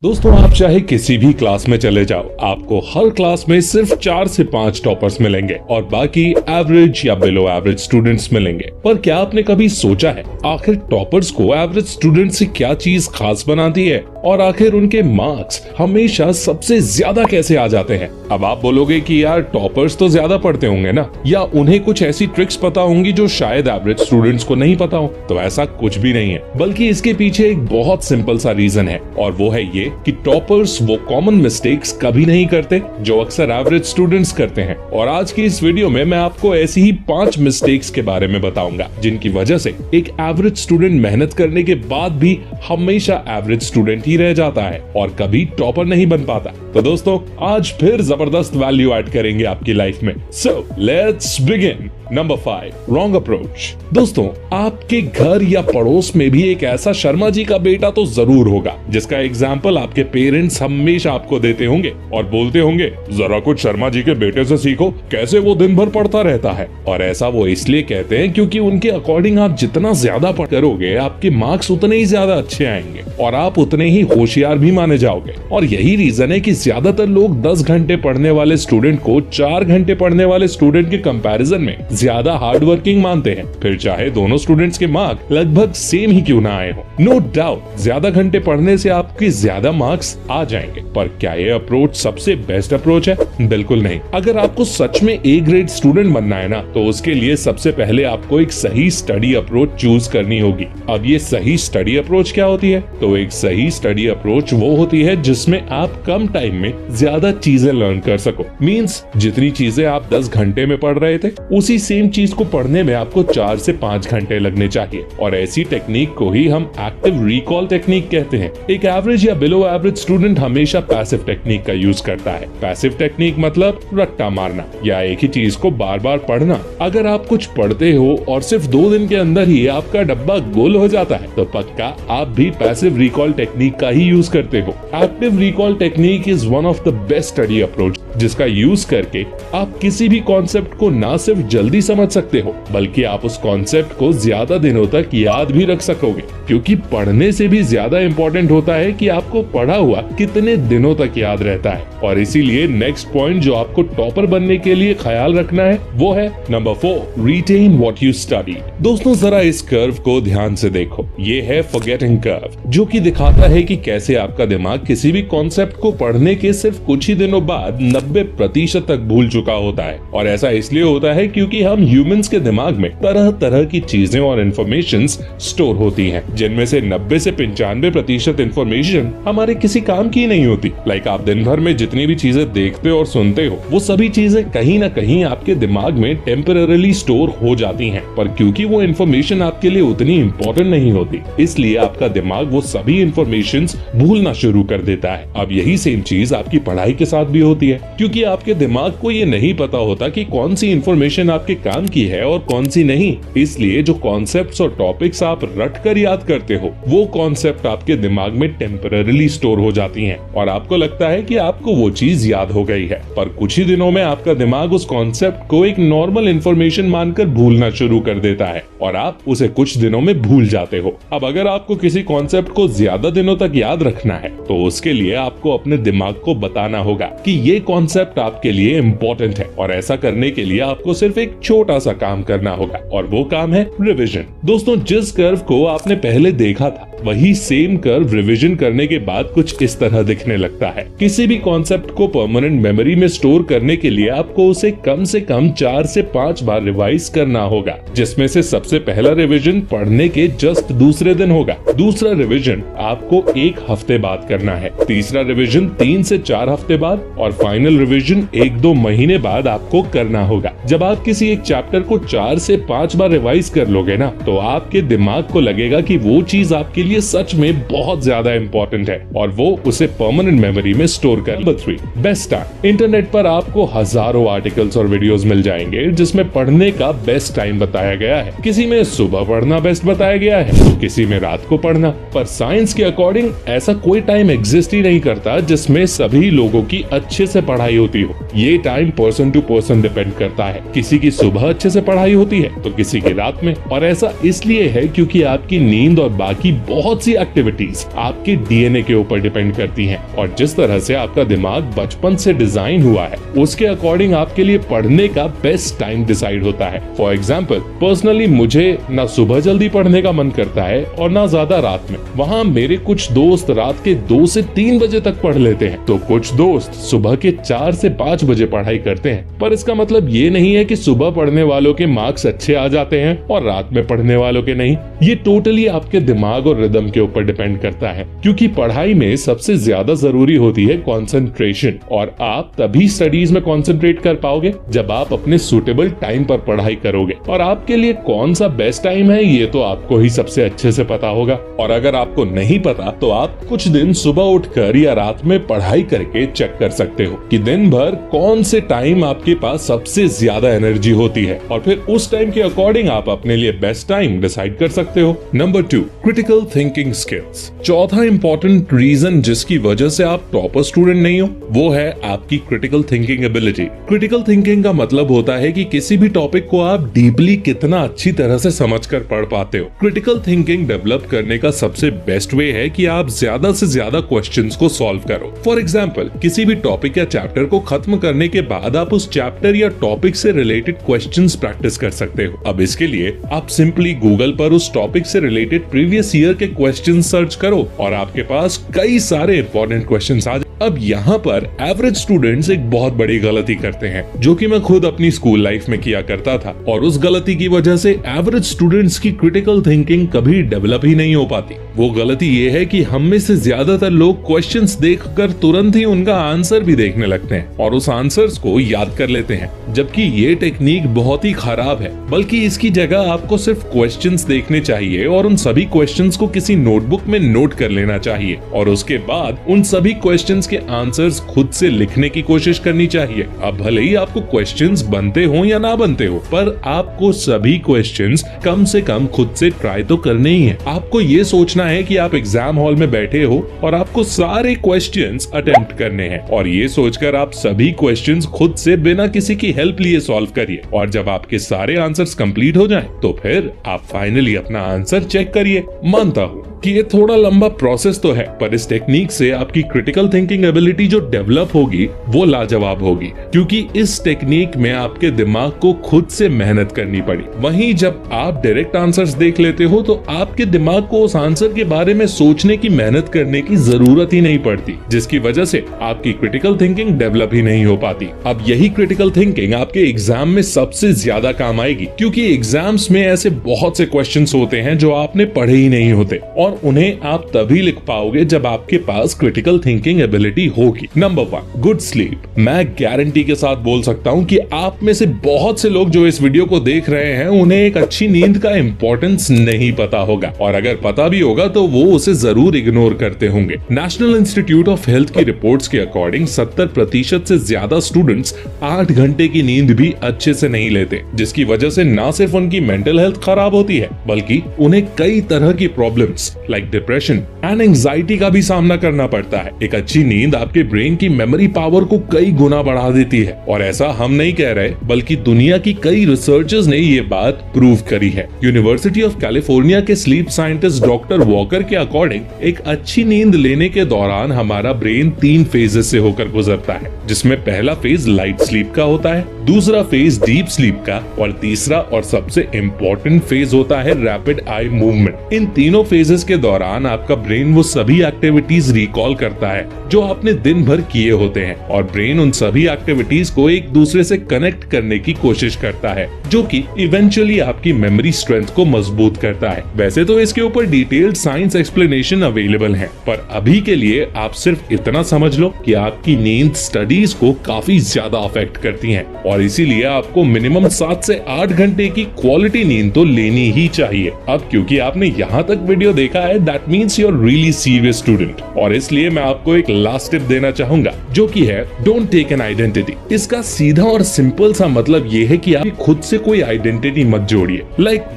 दोस्तों, आप चाहे किसी भी क्लास में चले जाओ, आपको हर क्लास में सिर्फ 4 से 5 टॉपर्स मिलेंगे और बाकी एवरेज या बिलो एवरेज स्टूडेंट्स मिलेंगे। पर क्या आपने कभी सोचा है आखिर टॉपर्स को एवरेज स्टूडेंट से क्या चीज खास बनाती है और आखिर उनके मार्क्स हमेशा सबसे ज्यादा कैसे आ जाते हैं? अब आप बोलोगे कि यार टॉपर्स तो ज्यादा पढ़ते होंगे ना, या उन्हें कुछ ऐसी ट्रिक्स पता होंगी जो शायद एवरेज स्टूडेंट्स को नहीं पता हो। तो ऐसा कुछ भी नहीं है, बल्कि इसके पीछे एक बहुत सिंपल सा रीजन है और वो है ये कि टॉपर्स वो कॉमन मिस्टेक्स कभी नहीं करते जो अक्सर एवरेज स्टूडेंट्स करते हैं। और आज की इस वीडियो में मैं आपको ऐसी ही 5 मिस्टेक्स के बारे में बताऊंगा जिनकी वजह से एक एवरेज स्टूडेंट मेहनत करने के बाद भी हमेशा एवरेज स्टूडेंट ही रह जाता है और कभी टॉपर नहीं बन पाता। तो दोस्तों, आज फिर जबरदस्त वैल्यू ऐड करेंगे आपकी लाइफ में। So let's begin. Number 5, wrong approach. दोस्तों, आपके घर या पड़ोस में भी एक ऐसा शर्मा जी का बेटा तो जरूर होगा जिसका एग्जाम्पल आपके पेरेंट्स हमेशा आपको देते होंगे और बोलते होंगे, जरा कुछ शर्मा जी के बेटे से सीखो, कैसे वो दिन भर पढ़ता रहता है। और ऐसा वो इसलिए कहते हैं क्योंकि उनके अकॉर्डिंग आप जितना ज्यादा पढ़ करोगे, आपके मार्क्स उतने ही ज्यादा अच्छे आएंगे और आप उतने ही होशियार भी माने जाओगे। और यही रीजन है कि ज्यादातर लोग 10 घंटे पढ़ने वाले स्टूडेंट को 4 घंटे पढ़ने वाले स्टूडेंट के कंपैरिजन में ज्यादा हार्ड वर्किंग मानते हैं, फिर चाहे दोनों स्टूडेंट्स के मार्क्स लगभग सेम ही क्यों ना आए हो। नो डाउट ज्यादा घंटे पढ़ने से आपके ज्यादा मार्क्स आ जाएंगे, पर क्या ये अप्रोच सबसे बेस्ट अप्रोच है? बिल्कुल नहीं। अगर आपको सच में ए ग्रेड स्टूडेंट बनना है ना, तो उसके लिए सबसे पहले आपको एक सही स्टडी अप्रोच चूज करनी होगी। अब ये सही स्टडी अप्रोच क्या होती है? तो एक सही स्टडी अप्रोच वो होती है जिसमें आप कम टाइम में ज्यादा चीजें लर्न कर सको। मींस जितनी चीजें आप 10 घंटे में पढ़ रहे थे, उसी सेम चीज को पढ़ने में आपको 4 से 5 घंटे लगने चाहिए। और ऐसी टेक्निक को ही हम एक्टिव रिकॉल टेक्निक कहते हैं। एक एवरेज या बिलो एवरेज स्टूडेंट हमेशा पैसिव टेक्निक का यूज करता है। पैसिव टेक्निक मतलब रट्टा मारना या एक ही चीज को बार बार पढ़ना। अगर आप कुछ पढ़ते हो और सिर्फ 2 दिन के अंदर ही आपका डब्बा गोल हो जाता है, तो पक्का आप भी पैसिव रिकॉल टेक्निक का ही यूज करते हो। Active recall technique is one of the best study approach, जिसका यूज करके आप किसी भी कॉन्सेप्ट को ना सिर्फ जल्दी समझ सकते हो, बल्कि आप उस कॉन्सेप्ट को ज्यादा दिनों तक याद भी रख सकोगे। क्योंकि पढ़ने से भी ज्यादा इंपॉर्टेंट होता है कि आपको पढ़ा हुआ कितने दिनों तक याद रहता है। और इसीलिए नेक्स्ट पॉइंट जो आपको टॉपर बनने के लिए ख्याल रखना है वो है number 4, retain what you study. दोस्तों, जरा इस कर्व को ध्यान से देखो। ये है फॉरगेटिंग कर्व, जो कि दिखाता है कि कैसे आपका दिमाग किसी भी कॉन्सेप्ट को पढ़ने के सिर्फ कुछ ही दिनों बाद 90% तक भूल चुका होता है। और ऐसा इसलिए होता है क्योंकि हम ह्यूमंस के दिमाग में तरह तरह की चीजें और इन्फॉर्मेशन स्टोर होती हैं, जिनमें से 90 से 95% इन्फॉर्मेशन हमारे किसी काम की नहीं होती। लाइक आप दिन भर में जितनी भी चीजें देखते और सुनते हो, वो सभी चीजें कहीं ना कहीं आपके दिमाग में टेम्पररीली स्टोर हो जाती हैं, पर क्योंकि वो इन्फॉर्मेशन आपके लिए उतनी इम्पोर्टेंट नहीं होती, इसलिए आपका दिमाग वो सभी इन्फॉर्मेशन भूलना शुरू कर देता है। अब यही सेम चीज आपकी पढ़ाई के साथ भी होती है, क्योंकि आपके दिमाग को ये नहीं पता होता कि कौन सी इन्फॉर्मेशन आपके काम की है और कौन सी नहीं। इसलिए जो कॉन्सेप्ट्स और टॉपिक्स आप रट कर याद करते हो, वो कॉन्सेप्ट आपके दिमाग में टेम्पररीली स्टोर हो जाती हैं और आपको लगता है कि आपको वो चीज याद हो गई है, पर कुछ ही दिनों में आपका दिमाग उस कॉन्सेप्ट को एक नॉर्मल इन्फॉर्मेशन मानकर भूलना शुरू कर देता है और आप उसे कुछ दिनों में भूल जाते हो। अब अगर आपको किसी कॉन्सेप्ट को ज्यादा दिनों तक याद रखना है, तो उसके लिए आपको अपने दिमाग को बताना होगा कि ये कॉन्सेप्ट आपके लिए इम्पोर्टेंट है, और ऐसा करने के लिए आपको सिर्फ एक छोटा सा काम करना होगा, और वो काम है रिवीजन। दोस्तों, जिस कर्व को आपने पहले देखा था, वही सेम कर्व रिवीजन करने के बाद कुछ इस तरह दिखने लगता है। किसी भी कॉन्सेप्ट को परमानेंट मेमोरी में स्टोर करने के लिए आपको उसे कम से कम 4 से 5 बार रिवाइज करना होगा, जिसमें से सबसे पहला रिवीजन पढ़ने के जस्ट दूसरे दिन होगा। दूसरा रिवीजन आपको 1 हफ्ते बाद करना है। तीसरा रिवीजन 3 से 4 हफ्ते बाद, और फाइनल रिवीजन 1-2 महीने बाद आपको करना होगा। जब आप किसी एक चैप्टर को 4 से 5 बार रिवाइज कर लोगे ना, तो आपके दिमाग को लगेगा कि वो चीज आपके लिए सच में बहुत ज्यादा इंपॉर्टेंट है और वो उसे परमानेंट मेमोरी में स्टोर कर। Number 3, best time. इंटरनेट पर आपको हजारों आर्टिकल्स और वीडियोस मिल जाएंगे जिसमें पढ़ने का बेस्ट टाइम बताया गया है। किसी में सुबह पढ़ना बेस्ट बताया गया है, तो किसी में रात को पढ़ना। पर साइंस के अकॉर्डिंग ऐसा कोई टाइम टाइम एग्जिस्ट ही नहीं करता जिसमें सभी लोगों की अच्छे से पढ़ाई होती हो। ये time person to person depend करता है। किसी की सुबह अच्छे से पढ़ाई होती है तो किसी की रात में, और ऐसा इसलिए है क्योंकि आपकी नींद और बाकी बहुत सी एक्टिविटीज आपके डीएनए के ऊपर डिपेंड करती हैं, और जिस तरह से आपका दिमाग बचपन से डिजाइन हुआ है उसके अकॉर्डिंग आपके लिए पढ़ने का बेस्ट टाइम डिसाइड होता है। फॉर एग्जाम्पल, पर्सनली मुझे ना सुबह जल्दी पढ़ने का मन करता है और ना ज्यादा रात में। वहाँ मेरे कुछ दोस्त रात के 2 से 3 बजे तक पढ़ लेते हैं, तो कुछ दोस्त सुबह के 4 से 5 बजे पढ़ाई करते हैं। पर इसका मतलब ये नहीं है कि सुबह पढ़ने वालों के मार्क्स अच्छे आ जाते हैं और रात में पढ़ने वालों के नहीं। ये टोटली आपके दिमाग और रिदम के ऊपर डिपेंड करता है, क्योंकि पढ़ाई में सबसे ज्यादा जरूरी होती है कंसंट्रेशन, और आप तभी स्टडीज में कंसंट्रेट कर पाओगे जब आप अपने सूटेबल टाइम पर पढ़ाई करोगे। और आपके लिए कौन सा बेस्ट टाइम है ये तो आपको ही सबसे अच्छे से पता होगा। और अगर आपको नहीं पता तो आप कुछ दिन सुबह उठकर या रात में पढ़ाई करके चेक कर सकते हो कि दिन भर कौन से टाइम आपके पास सबसे ज्यादा एनर्जी होती है, और फिर उस टाइम के अकॉर्डिंग आप अपने लिए बेस्ट टाइम डिसाइड कर सकते हो। Number 2, critical thinking skills. चौथा इंपॉर्टेंट रीजन जिसकी वजह से आप टॉपर स्टूडेंट नहीं हो वो है आपकी critical thinking ability. Critical thinking का मतलब होता है कि किसी भी टॉपिक को आप डीपली कितना अच्छी तरह से समझकर पढ़ पाते हो। क्रिटिकल थिंकिंग डेवलप करने का सबसे बेस्ट वे है कि आप ज्यादा से ज्यादा क्वेश्चंस को सॉल्व करो। फॉर एग्जांपल, किसी भी टॉपिक या चैप्टर को खत्म करने के बाद आप उस चैप्टर या टॉपिक से रिलेटेड क्वेश्चंस प्रैक्टिस कर सकते हो। अब इसके लिए आप सिंपली गूगल पर उस टॉपिक से रिलेटेड प्रीवियस ईयर के क्वेश्चंस सर्च करो और आपके पास कई सारे इंपॉर्टेंट क्वेश्चंस आ जाए। अब यहाँ पर एवरेज स्टूडेंट्स एक बहुत बड़ी गलती करते हैं, जो कि मैं खुद अपनी स्कूल लाइफ में किया करता था, और उस गलती की वजह से एवरेज स्टूडेंट्स की क्रिटिकल थिंकिंग कभी डेवलप ही नहीं हो पाती। वो गलती ये है कि हम में से ज्यादातर लोग क्वेश्चंस देखकर तुरंत ही उनका आंसर भी देखने लगते हैं और उस आंसर्स को याद कर लेते हैं, जबकि ये टेक्निक बहुत ही खराब है। बल्कि इसकी जगह आपको सिर्फ क्वेश्चंस देखने चाहिए और उन सभी क्वेश्चंस को किसी नोटबुक में नोट कर लेना चाहिए, और उसके बाद उन सभी क्वेश्चंस के आंसर्स खुद से लिखने की कोशिश करनी चाहिए। अब भले ही आपको क्वेश्चंस बनते हो या ना बनते हो, पर आपको सभी क्वेश्चंस कम से कम खुद से ट्राई तो करने ही है। आपको ये सोचना है कि आप एग्जाम हॉल में बैठे हो और आपको सारे क्वेश्चंस अटेम्प्ट करने हैं, और ये सोचकर आप सभी क्वेश्चंस खुद से बिना किसी की हेल्प लिए सॉल्व करिए, और जब आपके सारे आंसर्स कंप्लीट हो जाएं, तो फिर आप फाइनली अपना आंसर चेक करिए। मानता हूँ कि ये थोड़ा लंबा प्रोसेस तो है, पर इस टेक्निक से आपकी क्रिटिकल थिंकिंग एबिलिटी जो डेवलप होगी वो लाजवाब होगी, क्योंकि इस टेक्निक में आपके दिमाग को खुद से मेहनत करनी पड़ी। वहीं जब आप डायरेक्ट आंसर्स देख लेते हो तो आपके दिमाग को उस आंसर के बारे में सोचने की मेहनत करने की जरूरत ही नहीं पड़ती, जिसकी वजह से आपकी क्रिटिकल थिंकिंग डेवलप ही नहीं हो पाती। अब यही क्रिटिकल थिंकिंग आपके एग्जाम में सबसे ज्यादा काम आएगी, क्योंकि एग्जाम्स में ऐसे बहुत से क्वेश्चंस होते हैं जो आपने पढ़े ही नहीं होते, और उन्हें आप तभी लिख पाओगे जब आपके पास क्रिटिकल थिंकिंग एबिलिटी होगी। Number 1, good sleep. मैं गारंटी के साथ बोल सकता हूं कि आप में से बहुत से लोग जो इस वीडियो को देख रहे हैं उन्हें एक अच्छी नींद का इंपॉर्टेंस नहीं पता होगा, और अगर पता भी होगा तो वो उसे जरूर इग्नोर करते होंगे। नेशनल इंस्टीट्यूट ऑफ हेल्थ की रिपोर्ट्स के अकॉर्डिंग 70% से ज्यादा स्टूडेंट्स 8 घंटे की नींद भी अच्छे से नहीं लेते, जिसकी वजह से न सिर्फ उनकी मेंटल हेल्थ खराब होती है, बल्कि उन्हें कई तरह की problems like depression and anxiety का भी सामना करना पड़ता है। एक अच्छी नींद आपके ब्रेन की मेमोरी पावर को कई गुना बढ़ा देती है, और ऐसा हम नहीं कह रहे, बल्कि दुनिया की कई रिसर्चर्स ने ये बात प्रूव करी है। यूनिवर्सिटी ऑफ कैलिफोर्निया के स्लीप साइंटिस्ट डॉक्टर वॉकर के अकॉर्डिंग एक अच्छी नींद लेने के दौरान हमारा ब्रेन 3 फेजेस से होकर गुजरता है, जिसमें पहला फेज लाइट स्लीप का होता है, दूसरा फेज डीप स्लीप का, और तीसरा और सबसे इम्पोर्टेंट फेज होता है रैपिड आई मूवमेंट। इन तीनों फेजेस के दौरान आपका ब्रेन वो सभी एक्टिविटीज रिकॉल करता है जो आपने दिन भर किए होते हैं, और ब्रेन उन सभी एक्टिविटीज को एक दूसरे से कनेक्ट करने की कोशिश करता है, जो कि इवेंचुअली आपकी मेमोरी स्ट्रेंथ को मजबूत करता है। वैसे तो इसके ऊपर डिटेल्ड साइंस एक्सप्लेनेशन अवेलेबल है, पर अभी के लिए आप सिर्फ इतना समझ लो कि आपकी नींद स्टडीज को काफी ज्यादा अफेक्ट करती है, और इसीलिए आपको मिनिमम 7 से 8 घंटे की क्वालिटी नींद तो लेनी ही चाहिए। अब क्योंकि आपने यहाँ तक वीडियो देखा है that means you are really serious student. और इसलिए मैं आपको एक लास्ट टिप देना चाहूंगा, जो कि है डोंट टेक एन आइडेंटिटी। इसका सीधा और सिंपल सा मतलब ये है कि आप खुद से कोई आइडेंटिटी मत जोड़िए।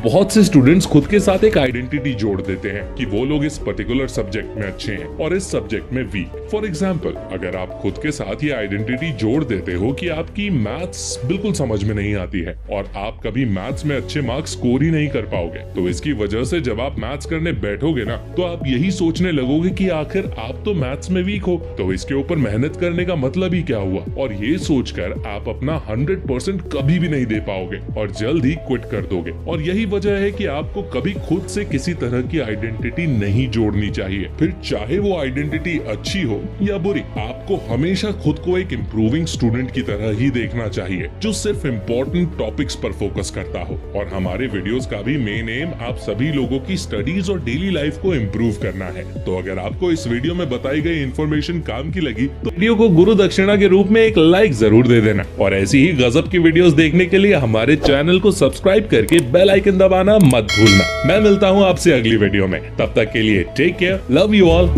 बहुत से स्टूडेंट्स खुद के साथ एक आइडेंटिटी जोड़ देते हैं कि वो लोग इस पर्टिकुलर सब्जेक्ट में अच्छे हैं और इस सब्जेक्ट में वीक। फॉर एग्जाम्पल, अगर आप खुद के साथ ये आइडेंटिटी जोड़ देते हो कि आपकी मैथ्स बिल्कुल समझ में नहीं आती है और आप कभी मैथ्स में अच्छे मार्क्स स्कोर ही नहीं कर पाओगे, तो इसकी वजह से जब आप मैथ्स करने बैठोगे ना, तो आप यही सोचने लगोगे कि आखिर आप तो मैथ्स में वीक हो, तो इसके ऊपर मेहनत करने का मतलब ही क्या हुआ। और ये सोचकर आप अपना 100% कभी भी नहीं दे पाओगे और जल्द ही क्विट कर दोगे। और यही वजह है कि आपको कभी खुद से किसी तरह की आइडेंटिटी नहीं जोड़नी चाहिए, फिर चाहे वो आइडेंटिटी अच्छी हो या बुरी। आपको हमेशा खुद को एक इम्प्रूविंग स्टूडेंट की तरह ही देखना चाहिए, जो सिर्फ इम्पोर्टेंट टॉपिक्स पर फोकस करता हो। और हमारे वीडियोस का भी मेन एम आप सभी लोगों की स्टडीज और डेली लाइफ को इम्प्रूव करना है। तो अगर आपको इस वीडियो में बताई गई इन्फॉर्मेशन काम की लगी तो वीडियो को गुरु दक्षिणा के रूप में एक लाइक जरूर दे देना। और ऐसी ही गजब की वीडियोस देखने के लिए हमारे चैनल को सब्सक्राइब करके बेल आइकन दबाना मत भूलना। मैं मिलता हूँ आपसे अगली वीडियो में, तब तक के लिए take care, love you all.